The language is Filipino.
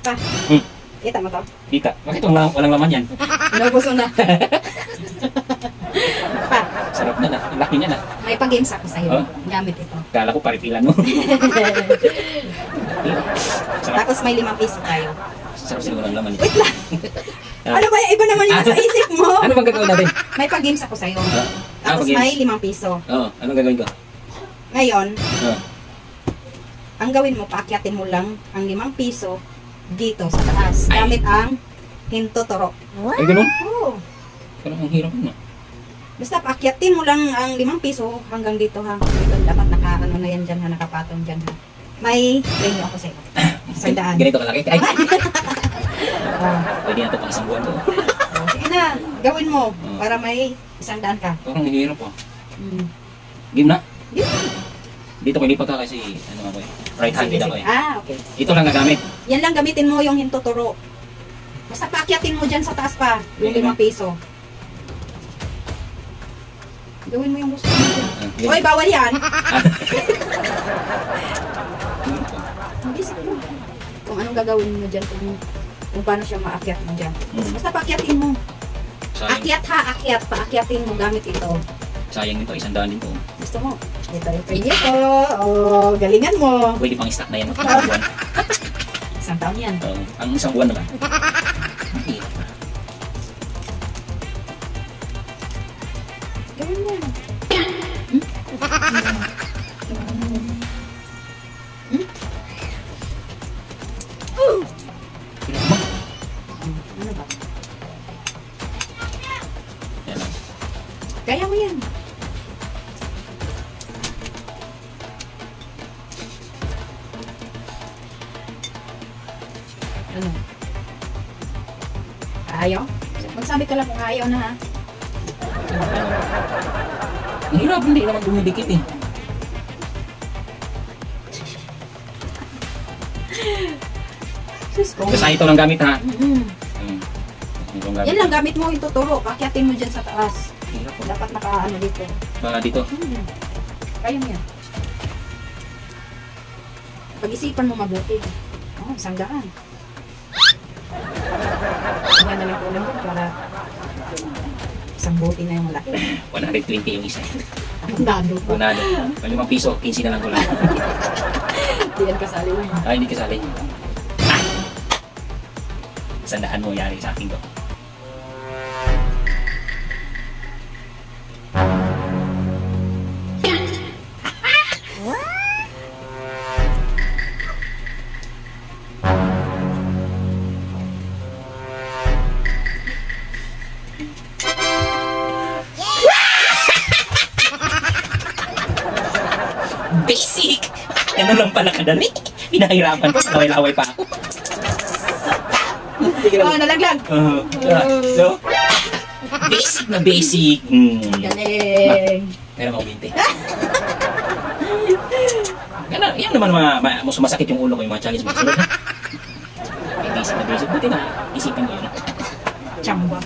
pa. Kita mo to? Kita. Bakit walang laman yan? Inubos mo na. Pa. Sarap na na. Ang laki niya na. May pag-games ako sa'yo. Oh? Gamit ito. Kala ko paritilan mo. Sarap. Tapos may 5 piso tayo. Sarap siguro ang laman. Wait lang. Ano ba? Iba naman yung nasa isip mo. Ano bang gagawin natin? May pag-games ako sa'yo. Tapos pag-games? may 5 piso. Oo. Anong gagawin ko? Ngayon, Oo. ang gawin mo, paakyatin mo lang ang 5 piso dito sa taas. Ay. Gamit ang hintuturo. Ay, ganun? Oo. Parang ang hirap na. Basta paakyatin mo lang ang 5 piso hanggang dito ha. Dito dapat naka-ano na yan dyan ha, nakapatong dyan ha. May premyo ako sa'yo. Sandaan. Ganito kalaki? Ay! Oh. Pwede na ito pang isang buwan to. Oh, sige na, gawin mo para may 100 ka. Parang ang hirap ah. Game na? Game na. Dito ko lipat ka kasi ano ako eh. Right-handed ako eh. Okay. Ito lang nagamit. Yan lang gamitin mo yung hintuturo. Basta paakyatin mo dyan sa taas pa, yung 5 piso. Gawin mo yung gusto mo. Hoy, bawal yan! Hindi siguro. Kung anong gagawin mo dyan, kung paano siya maakyat mo dyan. Basta paakyatin mo. Sayang. Akyat ha, akyat. Paakyatin mo gamit ito. Sayang nito, 100 din to. Gusto mo? Ito yung pwede ko. Oh, galingan mo. Pwede pang stock na yan. Isang buwan. Isang taon yan. Ang isang buwan naman. Gawin mo. Ano ba? Yan lang. Kaya mo yan. Ano? Ayaw? Magsabi ka lang kung ayaw na ha. Ang hirap, hindi naman dumidikit eh. Basta ito lang gamit ha. Ito lang gamit. Yan lang gamit mo yung tuturo. Pakyatin mo dyan sa taas. Hirap po. Dapat nakaano dito. Dito. Kaya mo yan. Pag-isipan mo mabuti. Oh, isang daan. Yan na lang ulam ko para isang buti na yung malaki. 120 yung isa. Nado pa. Bunado. 5 piso, 15 na lang ko lang. Hindi yan kasali mo. Ay, hindi kasali. Sandaan mo yari sa akin to. Basic! Yan lang pala kadali. Pinahirapan ko, laway-laway pa ako. Oh, nalaglag. So, basic na basic. Galing. Meron ako 20. Yan naman mas masakit yung ulo ko yung mga challenge mo. Sunod na. Basic na basic. Buti na isipin mo yun. Chamba.